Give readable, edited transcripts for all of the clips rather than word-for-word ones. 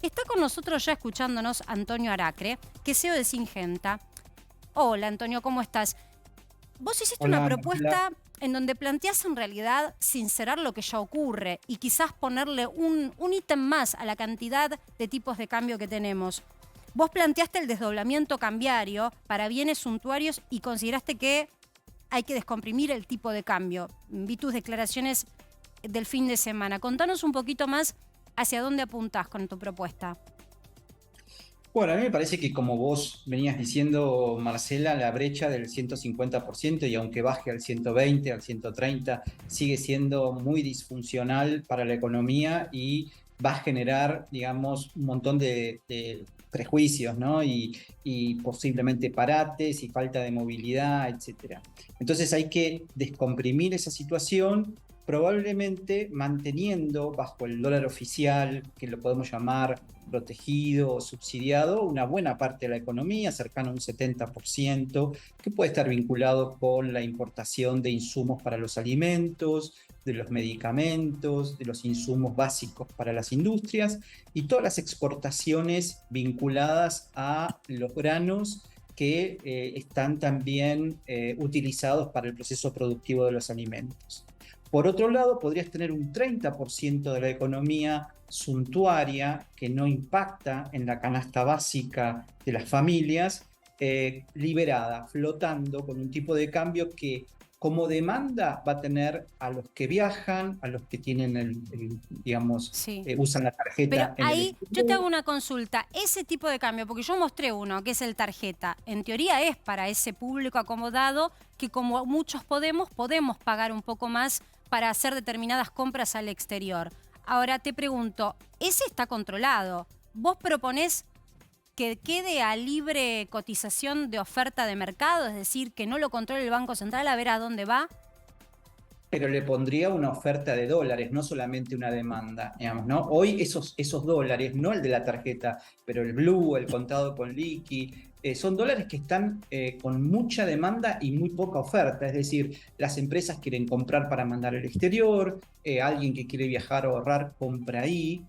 Está con nosotros ya escuchándonos Antonio Aracre, que es CEO de Syngenta. Hola Antonio, ¿cómo estás? Vos hiciste una Hola, Marcela. propuesta en donde planteás en realidad sincerar lo que ya ocurre y quizás ponerle un ítem más a la cantidad de tipos de cambio que tenemos. Vos planteaste el desdoblamiento cambiario para bienes suntuarios y consideraste que hay que descomprimir el tipo de cambio. Vi tus declaraciones del fin de semana. Contanos un poquito más hacia dónde apuntás con tu propuesta. Bueno, a mí me parece que como vos venías diciendo, Marcela, la brecha del 150% y aunque baje al 120, al 130, sigue siendo muy disfuncional para la economía y va a generar, digamos, un montón de prejuicios, ¿no? Y posiblemente parates y falta de movilidad, etcétera. Entonces hay que descomprimir esa situación, probablemente manteniendo bajo el dólar oficial, que lo podemos llamar protegido o subsidiado, una buena parte de la economía, cercano a un 70%, que puede estar vinculado con la importación de insumos para los alimentos, de los medicamentos, de los insumos básicos para las industrias y todas las exportaciones vinculadas a los granos que están también utilizados para el proceso productivo de los alimentos. Por otro lado, podrías tener un 30% de la economía suntuaria que no impacta en la canasta básica de las familias, liberada, flotando con un tipo de cambio que como demanda va a tener a los que viajan, a los que tienen digamos, Sí. usan la Pero tarjeta en el ahí yo te exterior. hago una consulta. Ese tipo de cambio, porque yo mostré uno, que es el tarjeta, en teoría es para ese público acomodado que como muchos podemos pagar un poco más para hacer determinadas compras al exterior. Ahora te pregunto, ¿ese está controlado? ¿Vos proponés que quede a libre cotización de oferta de mercado? Es decir, que no lo controle el Banco Central a ver a dónde va. Pero le pondría una oferta de dólares, no solamente una demanda, digamos, ¿no? Hoy esos dólares, no el de la tarjeta, pero el blue, el contado con liqui, son dólares que están con mucha demanda y muy poca oferta. Es decir, las empresas quieren comprar para mandar al exterior, alguien que quiere viajar o ahorrar compra ahí.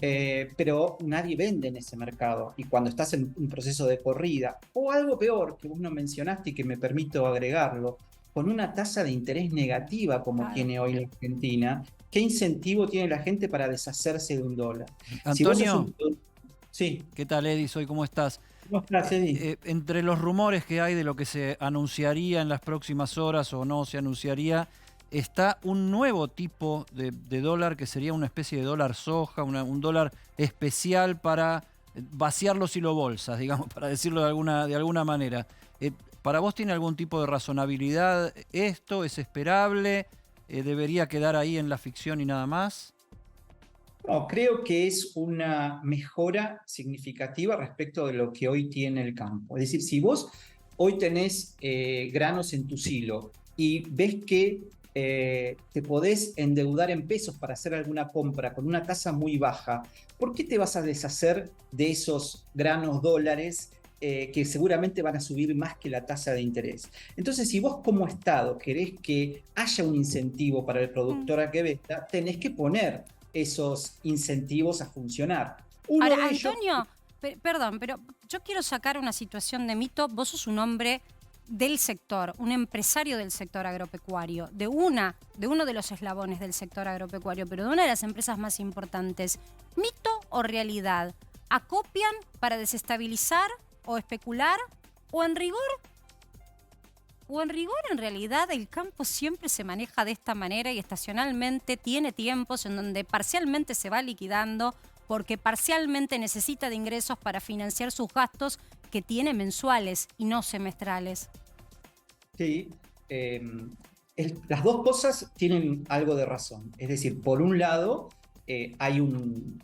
Pero nadie vende en ese mercado. Y cuando estás en un proceso de corrida, o algo peor que vos no mencionaste y que me permito agregarlo, con una tasa de interés negativa como Claro. tiene hoy la Argentina, ¿qué incentivo tiene la gente para deshacerse de un dólar? Si vos sos Antonio, un... Sí, ¿qué tal, Edis? Hoy, ¿cómo estás? ¿cómo estás, Eddie? Entre los rumores que hay de lo que se anunciaría en las próximas horas o no se anunciaría, está un nuevo tipo de dólar que sería una especie de dólar soja, un dólar especial para vaciar los silobolsas, digamos, para decirlo de alguna manera. ¿Para vos tiene algún tipo de razonabilidad esto? ¿Es esperable? ¿Debería quedar ahí en la ficción y nada más? No, creo que es una mejora significativa respecto de lo que hoy tiene el campo. Es decir, si vos hoy tenés granos en tu silo y ves que te podés endeudar en pesos para hacer alguna compra con una tasa muy baja, ¿por qué te vas a deshacer de esos granos dólares que seguramente van a subir más que la tasa de interés? Entonces, si vos como Estado querés que haya un incentivo para el Mm. productor a que venda, tenés que poner esos incentivos a funcionar. Uno Ahora, de ellos, Antonio, perdón, pero yo quiero sacar una situación de mito. Vos sos un hombre del sector, un empresario del sector agropecuario, de uno de los eslabones del sector agropecuario, pero de una de las empresas más importantes. ¿Mito o realidad? ¿Acopian para desestabilizar o especular? ¿O en rigor? ¿O en rigor en realidad el campo siempre se maneja de esta manera y estacionalmente tiene tiempos en donde parcialmente se va liquidando porque parcialmente necesita de ingresos para financiar sus gastos que tiene mensuales y no semestrales? sí, las dos cosas tienen algo de razón. Es decir, por un lado, hay un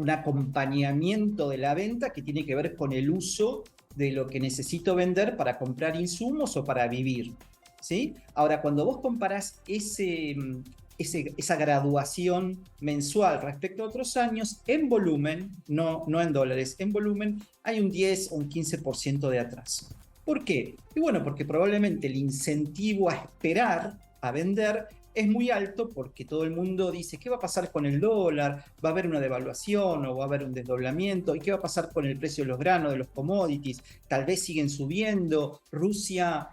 acompañamiento de la venta que tiene que ver con el uso de lo que necesito vender para comprar insumos o para vivir, ¿sí? Ahora, cuando vos comparás esa graduación mensual respecto a otros años, en volumen, no en dólares, en volumen hay un 10 o un 15% de atraso. ¿Por qué? Y bueno, porque probablemente el incentivo a esperar, a vender, es muy alto porque todo el mundo dice, ¿qué va a pasar con el dólar? ¿Va a haber una devaluación o va a haber un desdoblamiento? ¿Y qué va a pasar con el precio de los granos, de los commodities? Tal vez siguen subiendo. Rusia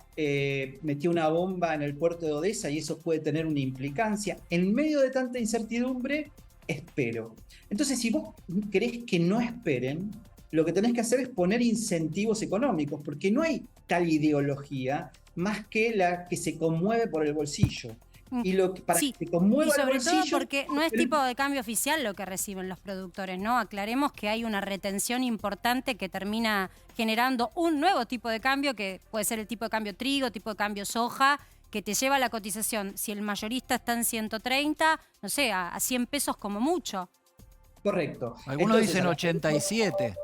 metió una bomba en el puerto de Odessa y eso puede tener una implicancia. En medio de tanta incertidumbre, espero. Entonces, si vos querés que no esperen, lo que tenés que hacer es poner incentivos económicos, porque no hay tal ideología más que la que se conmueve por el bolsillo. Y para sí, que se conmueva y sobre el bolsillo, todo porque no es tipo de cambio oficial lo que reciben los productores, ¿no? Aclaremos que hay una retención importante que termina generando un nuevo tipo de cambio, que puede ser el tipo de cambio trigo, tipo de cambio soja, que te lleva a la cotización. Si el mayorista está en 130, no sé, a 100 pesos como mucho. correcto. Algunos Entonces, dicen 87.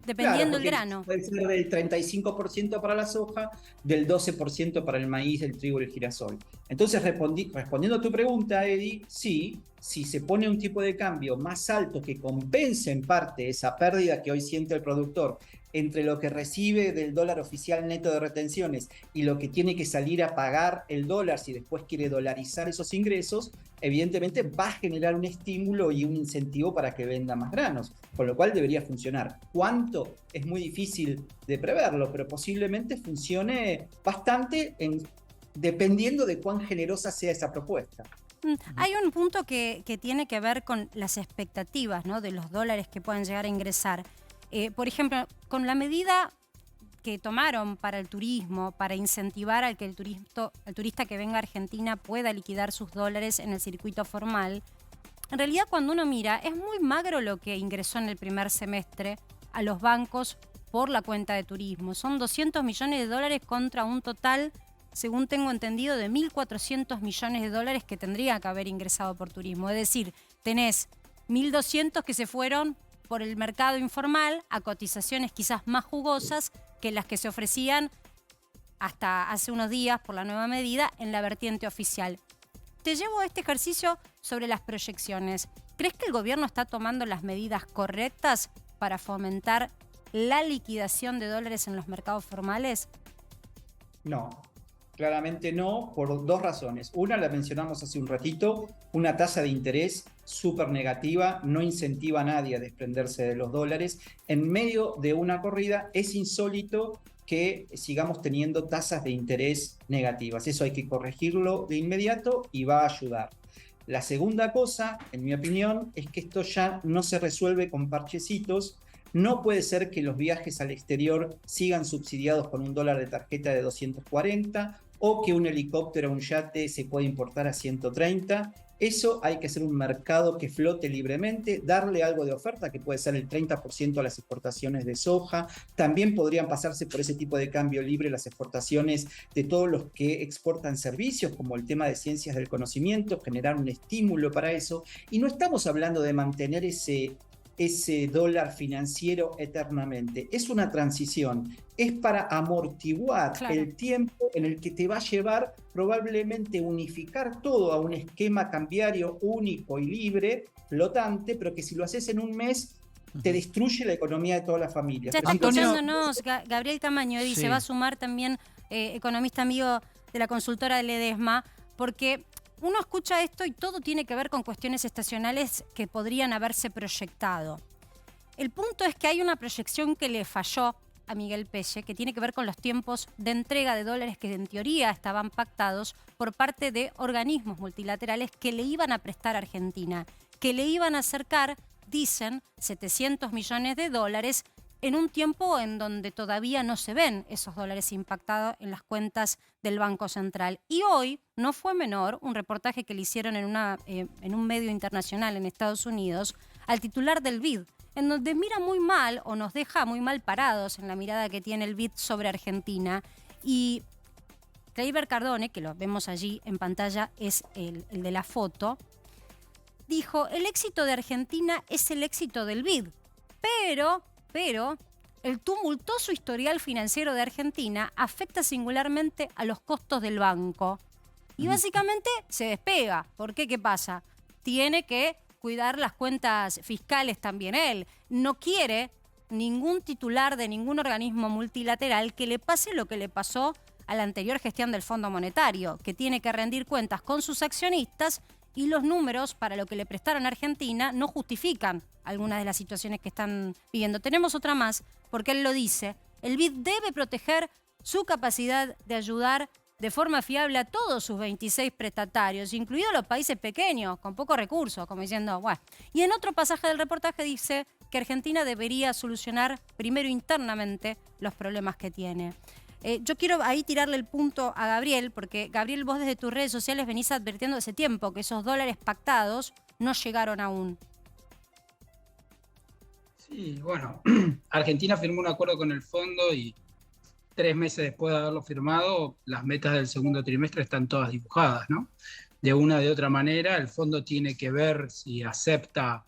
Dependiendo del porque grano. puede ser del 35% para la soja, del 12% para el maíz, el trigo y el girasol. Entonces, respondiendo a tu pregunta, Eddie, sí, si se pone un tipo de cambio más alto que compense en parte esa pérdida que hoy siente el productor entre lo que recibe del dólar oficial neto de retenciones y lo que tiene que salir a pagar el dólar si después quiere dolarizar esos ingresos, evidentemente va a generar un estímulo y un incentivo para que venda más granos, con lo cual debería funcionar. ¿Cuánto? Es muy difícil de preverlo, pero posiblemente funcione bastante dependiendo de cuán generosa sea esa propuesta. Hay un punto que tiene que ver con las expectativas, ¿no?, de los dólares que puedan llegar a ingresar. Por ejemplo, con la medida que tomaron para el turismo, para incentivar al que el turista que venga a Argentina pueda liquidar sus dólares en el circuito formal, en realidad cuando uno mira, es muy magro lo que ingresó en el primer semestre a los bancos por la cuenta de turismo. Son 200 millones de dólares contra un total, según tengo entendido, de 1.400 millones de dólares que tendría que haber ingresado por turismo. Es decir, tenés 1.200 que se fueron por el mercado informal a cotizaciones quizás más jugosas que las que se ofrecían hasta hace unos días por la nueva medida en la vertiente oficial. Te llevo a este ejercicio sobre las proyecciones. ¿Crees que el gobierno está tomando las medidas correctas para fomentar la liquidación de dólares en los mercados formales? No, claramente no, por dos razones. Una, la mencionamos hace un ratito, una tasa de interés súper negativa, no incentiva a nadie a desprenderse de los dólares. En medio de una corrida es insólito que sigamos teniendo tasas de interés negativas. Eso hay que corregirlo de inmediato y va a ayudar. La segunda cosa, en mi opinión, es que esto ya no se resuelve con parchecitos. No puede ser que los viajes al exterior sigan subsidiados con un dólar de tarjeta de 240 o que un helicóptero o un yate se pueda importar a 130. Eso hay que hacer un mercado que flote libremente, darle algo de oferta, que puede ser el 30% a las exportaciones de soja. También podrían pasarse por ese tipo de cambio libre las exportaciones de todos los que exportan servicios, como el tema de ciencias del conocimiento, generar un estímulo para eso. Y no estamos hablando de mantener ese dólar financiero eternamente. Es una transición, es para amortiguar el tiempo en el que te va a llevar probablemente unificar todo a un esquema cambiario único y libre, flotante, pero que si lo haces en un mes te destruye la economía de toda la familia. Ya está escuchándonos Gabriel Camaño, dice, sí, va a sumar también economista amigo de la consultora de Ledesma, porque uno escucha esto y todo tiene que ver con cuestiones estacionales que podrían haberse proyectado. El punto es que hay una proyección que le falló a Miguel Pelle, que tiene que ver con los tiempos de entrega de dólares que en teoría estaban pactados por parte de organismos multilaterales que le iban a prestar a Argentina, que le iban a acercar, dicen, 700 millones de dólares en un tiempo en donde todavía no se ven esos dólares impactados en las cuentas del Banco Central. Y hoy no fue menor un reportaje que le hicieron en un medio internacional en Estados Unidos al titular del BID, en donde mira muy mal o nos deja muy mal parados en la mirada que tiene el BID sobre Argentina. Y Kleiber Cardone, que lo vemos allí en pantalla, es el de la foto, dijo, el éxito de Argentina es el éxito del BID, pero el tumultuoso historial financiero de Argentina afecta singularmente a los costos del banco. Y básicamente se despega. ¿Por qué? ¿Qué pasa? Tiene que cuidar las cuentas fiscales también él. No quiere ningún titular de ningún organismo multilateral que le pase lo que le pasó a la anterior gestión del Fondo Monetario, que tiene que rendir cuentas con sus accionistas y los números para lo que le prestaron a Argentina no justifican algunas de las situaciones que están viviendo. Tenemos otra más, porque él lo dice, el BID debe proteger su capacidad de ayudar de forma fiable a todos sus 26 prestatarios, incluidos los países pequeños, con pocos recursos, como diciendo, bueno. Y en otro pasaje del reportaje dice que Argentina debería solucionar primero internamente los problemas que tiene. Yo quiero ahí tirarle el punto a Gabriel, porque Gabriel, vos desde tus redes sociales venís advirtiendo hace tiempo que esos dólares pactados no llegaron aún. Sí, bueno, Argentina firmó un acuerdo con el fondo y 3 meses después de haberlo firmado, las metas del segundo trimestre están todas dibujadas, ¿no? De una o de otra manera, el fondo tiene que ver si acepta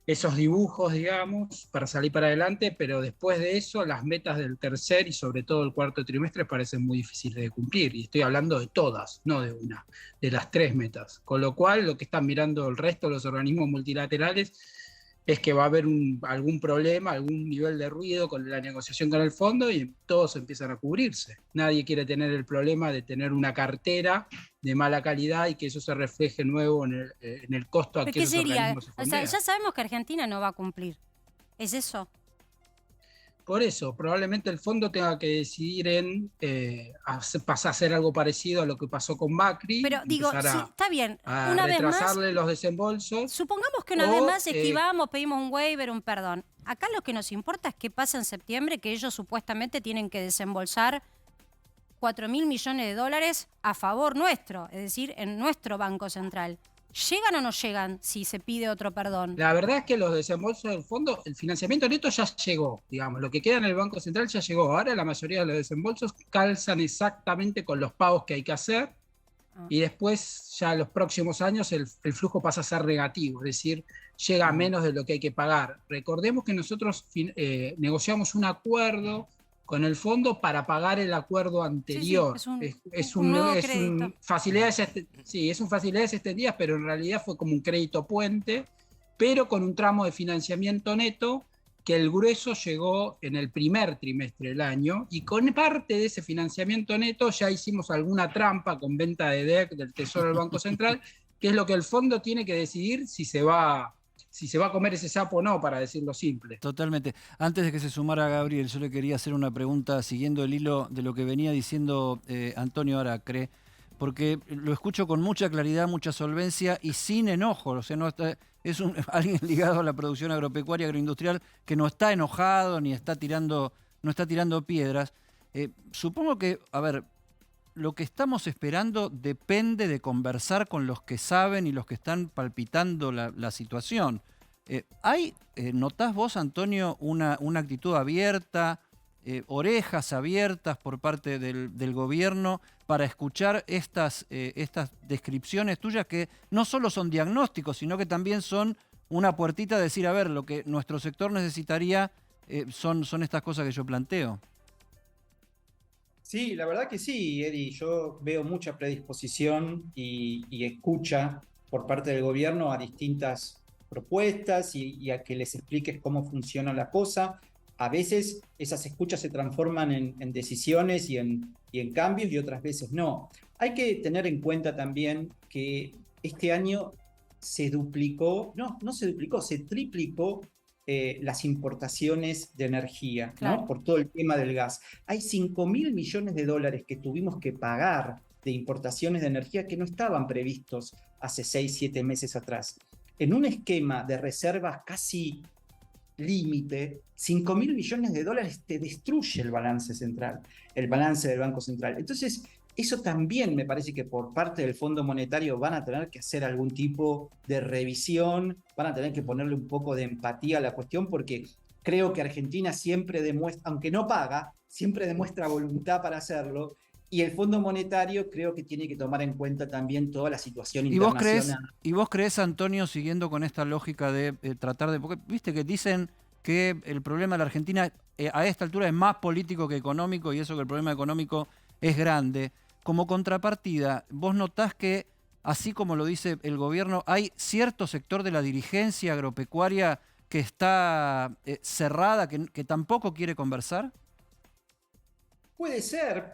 esos dibujos, digamos, para salir para adelante, pero después de eso, las metas del tercer y sobre todo el cuarto trimestre parecen muy difíciles de cumplir. Y estoy hablando de todas, no de una, de las 3 metas. Con lo cual, lo que están mirando el resto de los organismos multilaterales es que va a haber algún problema, algún nivel de ruido con la negociación con el fondo y todos empiezan a cubrirse. Nadie quiere tener el problema de tener una cartera de mala calidad y que eso se refleje nuevo en el costo a que esos organismos se fondean. O sea, ya sabemos que Argentina no va a cumplir. ¿Es eso? Por eso, probablemente el fondo tenga que decidir en pasar a hacer algo parecido a lo que pasó con Macri. Pero digo, sí, está bien. Una vez más, retrasarle los desembolsos. Supongamos que una vez más esquivamos, pedimos un waiver, un perdón. Acá lo que nos importa es qué pasa en septiembre, que ellos supuestamente tienen que desembolsar 4.000 millones de dólares a favor nuestro, es decir, en nuestro Banco Central. ¿Llegan o no llegan si se pide otro perdón? La verdad es que los desembolsos del fondo, el financiamiento neto ya llegó, digamos, lo que queda en el Banco Central ya llegó. Ahora la mayoría de los desembolsos calzan exactamente con los pagos que hay que hacer y después ya en los próximos años el flujo pasa a ser negativo, es decir, llega a menos de lo que hay que pagar. Recordemos que nosotros negociamos un acuerdo con el fondo para pagar el acuerdo anterior. Sí, es un facilidades extendidas, pero en realidad fue como un crédito puente, pero con un tramo de financiamiento neto que el grueso llegó en el primer trimestre del año, y con parte de ese financiamiento neto ya hicimos alguna trampa con venta de DEC del Tesoro del Banco Central, que es lo que el fondo tiene que decidir si se va a comer ese sapo o no, para decirlo simple. Totalmente. Antes de que se sumara Gabriel, yo le quería hacer una pregunta siguiendo el hilo de lo que venía diciendo Antonio Aracre, porque lo escucho con mucha claridad, mucha solvencia y sin enojo. O sea, es alguien ligado a la producción agropecuaria, agroindustrial, que no está enojado ni está tirando piedras. Supongo que, a ver, lo que estamos esperando depende de conversar con los que saben y los que están palpitando la situación. ¿Notás vos, Antonio, una actitud abierta, orejas abiertas por parte del gobierno para escuchar estas descripciones tuyas que no solo son diagnósticos, sino que también son una puertita de decir, a ver, lo que nuestro sector necesitaría son estas cosas que yo planteo? Sí, la verdad que sí, Eddie. Yo veo mucha predisposición y escucha por parte del gobierno a distintas propuestas y a que les expliques cómo funciona la cosa. A veces esas escuchas se transforman en decisiones y en cambios y otras veces no. Hay que tener en cuenta también que este año se triplicó las importaciones de energía, claro, ¿no? Por todo el tema del gas. Hay 5.000 millones de dólares que tuvimos que pagar de importaciones de energía que no estaban previstos hace 6, 7 meses atrás. En un esquema de reservas casi límite, 5.000 millones de dólares te destruye el balance central, el balance del Banco Central. Entonces, eso también me parece que por parte del Fondo Monetario van a tener que hacer algún tipo de revisión, van a tener que ponerle un poco de empatía a la cuestión, porque creo que Argentina siempre demuestra, aunque no paga, siempre demuestra voluntad para hacerlo, y el Fondo Monetario creo que tiene que tomar en cuenta también toda la situación internacional. ¿Y vos crees, Antonio, siguiendo con esta lógica de tratar de... Porque viste que dicen que el problema de la Argentina a esta altura es más político que económico, y eso que el problema económico es grande. Como contrapartida, ¿vos notás que, así como lo dice el gobierno, hay cierto sector de la dirigencia agropecuaria que está cerrada, que tampoco quiere conversar? Puede ser,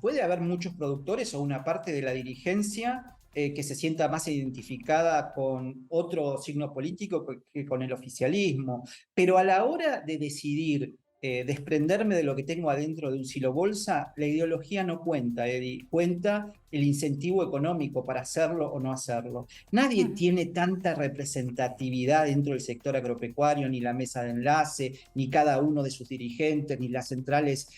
puede haber muchos productores o una parte de la dirigencia que se sienta más identificada con otro signo político que con el oficialismo, pero a la hora de decidir desprenderme de lo que tengo adentro de un silo bolsa, la ideología no cuenta, Eddie, cuenta el incentivo económico para hacerlo o no hacerlo. Nadie tiene tanta representatividad dentro del sector agropecuario, ni la mesa de enlace, ni cada uno de sus dirigentes, ni las centrales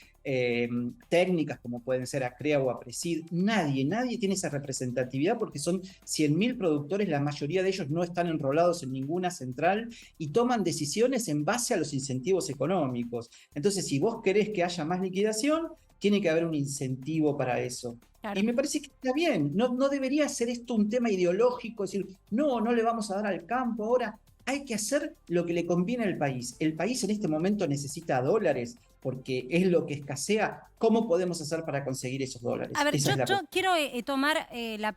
técnicas como pueden ser ACREA o APRESID. Nadie tiene esa representatividad porque son 100.000 productores, la mayoría de ellos no están enrolados en ninguna central y toman decisiones en base a los incentivos económicos. Entonces, si vos querés que haya más liquidación, tiene que haber un incentivo para eso. Claro. Y me parece que está bien, no debería ser esto un tema ideológico, decir, no le vamos a dar al campo ahora. Hay que hacer lo que le conviene al país. El país en este momento necesita dólares porque es lo que escasea. ¿Cómo podemos hacer para conseguir esos dólares? A ver, yo quiero tomar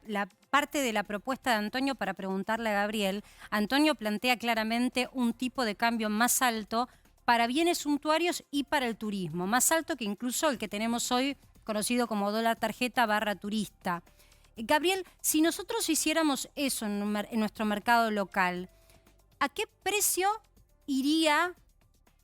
la parte de la propuesta de Antonio para preguntarle a Gabriel. Antonio plantea claramente un tipo de cambio más alto para bienes suntuarios y para el turismo, más alto que incluso el que tenemos hoy, conocido como dólar tarjeta / turista. Gabriel, si nosotros hiciéramos eso en nuestro mercado local, ¿a qué precio iría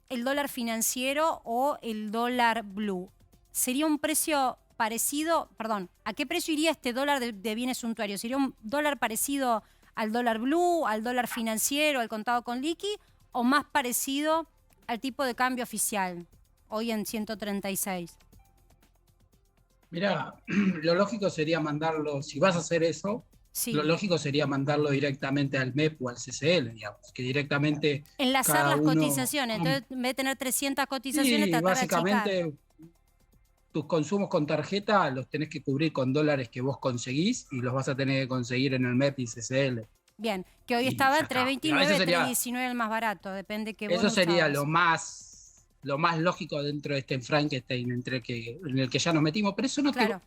el dólar financiero o el dólar blue? ¿Sería un precio parecido? Perdón, ¿a qué precio iría este dólar de bienes suntuarios? ¿Sería un dólar parecido al dólar blue, al dólar financiero, al contado con liqui, o más parecido al tipo de cambio oficial, hoy en 136? Mirá, lo lógico sería mandarlo, si vas a hacer eso, sí, lo lógico sería mandarlo directamente al MEP o al CCL, digamos, que directamente enlazar las cotizaciones. Entonces, en vez de tener 300 cotizaciones, sí, básicamente tus consumos con tarjeta los tenés que cubrir con dólares que vos conseguís y los vas a tener que conseguir en el MEP y CCL. Bien, que hoy estaba 3.29, 3.19 el más barato, depende que vos eso sería lo más lógico dentro de este Frankenstein en el que ya nos metimos, pero eso no claro.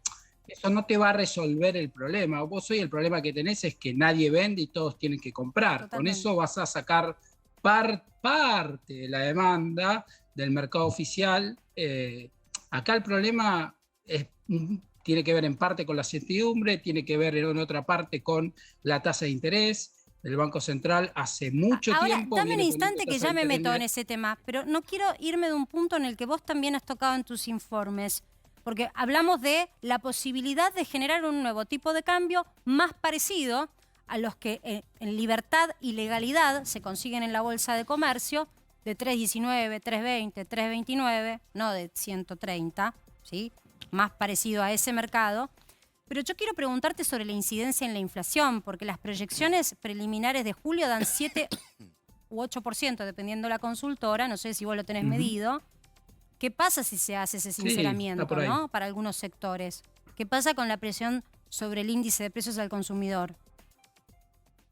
Eso no te va a resolver el problema. Vos hoy el problema que tenés es que nadie vende y todos tienen que comprar. Totalmente. Con eso vas a sacar parte de la demanda del mercado oficial. Acá el problema tiene que ver en parte con la certidumbre, tiene que ver en otra parte con la tasa de interés. El Banco Central hace mucho tiempo... Dame un instante que ya me meto en ese tema, pero no quiero irme de un punto en el que vos también has tocado en tus informes. Porque hablamos de la posibilidad de generar un nuevo tipo de cambio más parecido a los que en libertad y legalidad se consiguen en la Bolsa de Comercio, de 3.19, 3.20, 3.29, no de 130, ¿sí? Más parecido a ese mercado. Pero yo quiero preguntarte sobre la incidencia en la inflación, porque las proyecciones preliminares de julio dan 7 u 8%, dependiendo de la consultora, no sé si vos lo tenés medido. ¿Qué pasa si se hace ese sinceramiento, ¿no? Para algunos sectores? ¿Qué pasa con la presión sobre el índice de precios al consumidor?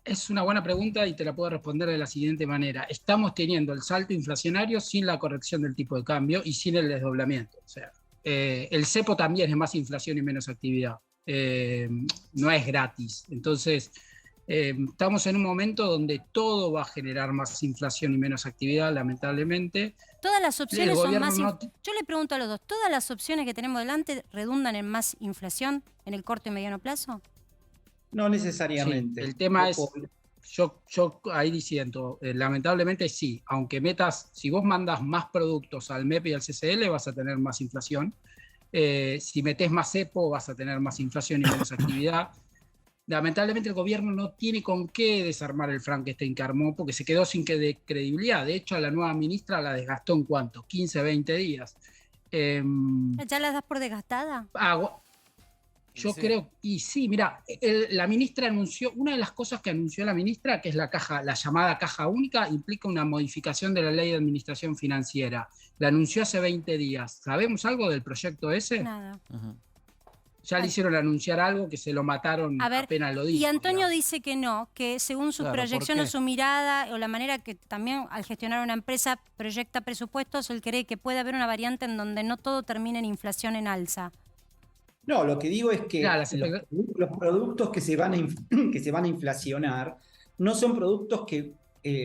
Es una buena pregunta y te la puedo responder de la siguiente manera. Estamos teniendo el salto inflacionario sin la corrección del tipo de cambio y sin el desdoblamiento. O sea, el cepo también es más inflación y menos actividad. No es gratis. Entonces, estamos en un momento donde todo va a generar más inflación y menos actividad, lamentablemente. Todas las opciones son más... Yo le pregunto a los dos, ¿todas las opciones que tenemos delante redundan en más inflación en el corto y mediano plazo? No necesariamente. Sí, el tema es... Yo ahí diciendo, lamentablemente sí, aunque si vos mandas más productos al MEP y al CCL vas a tener más inflación. Si metés más cepo vas a tener más inflación y menos actividad. Lamentablemente el gobierno no tiene con qué desarmar el Frankenstein que armó porque se quedó sin credibilidad. De hecho, a la nueva ministra la desgastó en ¿cuánto? 15, 20 días. ¿Ya la das por desgastada? Yo creo, y sí, mira, la ministra anunció, una de las cosas que anunció la ministra, que es la llamada caja única, implica una modificación de la ley de administración financiera. La anunció hace 20 días. ¿Sabemos algo del proyecto ese? Nada. Ya le hicieron anunciar algo que se lo mataron apenas lo dijo. Y Antonio dice que no, que según sus proyecciones, su mirada o la manera que también al gestionar una empresa proyecta presupuestos, él cree que puede haber una variante en donde no todo termine en inflación en alza. No, lo que digo es que los productos que se van a inflacionar no son productos que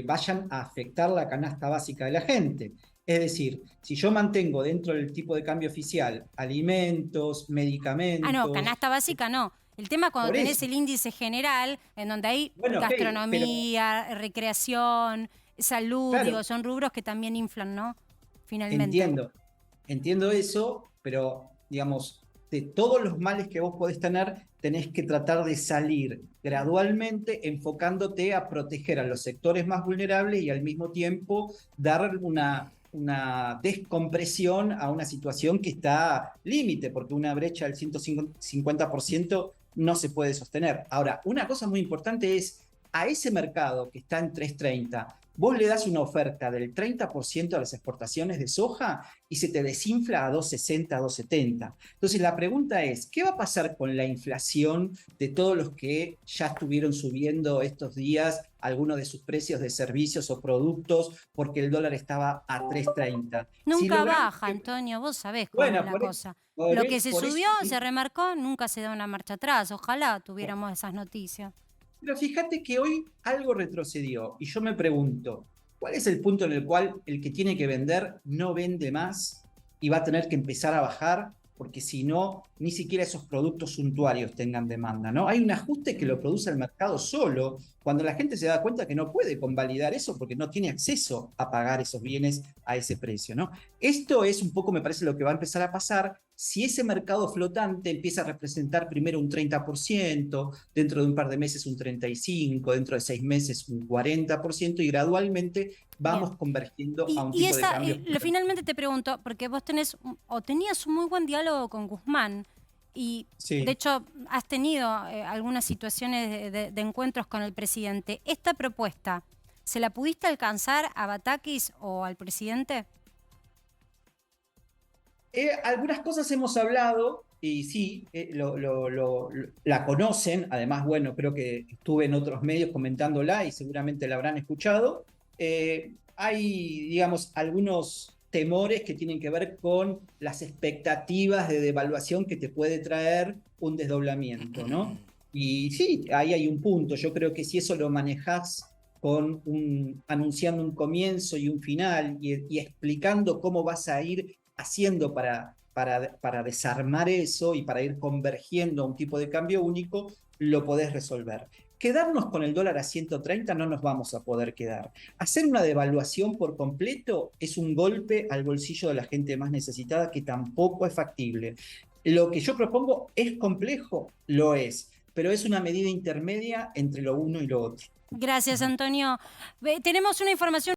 vayan a afectar la canasta básica de la gente. Es decir, si yo mantengo dentro del tipo de cambio oficial alimentos, medicamentos... Ah, no, canasta básica no. El tema es cuando Por tenés eso. el índice general, en donde hay Bueno, ok, gastronomía, recreación, salud, claro, digo, son rubros que también inflan, ¿no? Finalmente. entiendo eso, pero digamos, de todos los males que vos podés tener, tenés que tratar de salir gradualmente enfocándote a proteger a los sectores más vulnerables y al mismo tiempo dar una descompresión a una situación que está límite, porque una brecha del 150% no se puede sostener. Ahora, una cosa muy importante es a ese mercado que está en 330, vos le das una oferta del 30% a las exportaciones de soja y se te desinfla a 260, 270. Entonces la pregunta es, ¿qué va a pasar con la inflación de todos los que ya estuvieron subiendo estos días algunos de sus precios de servicios o productos porque el dólar estaba a 330? Nunca baja, Antonio, vos sabés cómo es la cosa. Lo que se subió, se remarcó, nunca se da una marcha atrás. Ojalá tuviéramos esas noticias. Pero fíjate que hoy algo retrocedió y yo me pregunto, ¿cuál es el punto en el cual el que tiene que vender no vende más y va a tener que empezar a bajar? Porque si no, ni siquiera esos productos suntuarios tengan demanda, ¿no? Hay un ajuste que lo produce el mercado solo, cuando la gente se da cuenta que no puede convalidar eso porque no tiene acceso a pagar esos bienes a ese precio, ¿no? Esto es un poco, me parece, lo que va a empezar a pasar si ese mercado flotante empieza a representar primero un 30%, dentro de un par de meses un 35%, dentro de 6 meses un 40%, y gradualmente vamos Bien. convergiendo a un Y tipo de cambio. finalmente te pregunto, porque vos tenés o tenías un muy buen diálogo con Guzmán y Sí. de hecho has tenido algunas situaciones de encuentros con el presidente. ¿Esta propuesta se la pudiste alcanzar a Batakis o al presidente? Algunas cosas hemos hablado y sí, la conocen. Además, bueno, creo que estuve en otros medios comentándola y seguramente la habrán escuchado. Hay, digamos, algunos temores que tienen que ver con las expectativas de devaluación que te puede traer un desdoblamiento, ¿no? Y sí, ahí hay un punto. Yo creo que si eso lo manejás anunciando un comienzo y un final y explicando cómo vas a ir haciendo para desarmar eso y para ir convergiendo a un tipo de cambio único, lo podés resolver. Quedarnos con el dólar a 130 no nos vamos a poder quedar. Hacer una devaluación por completo es un golpe al bolsillo de la gente más necesitada que tampoco es factible. Lo que yo propongo es complejo, lo es, pero es una medida intermedia entre lo uno y lo otro. Gracias, Antonio. Tenemos una información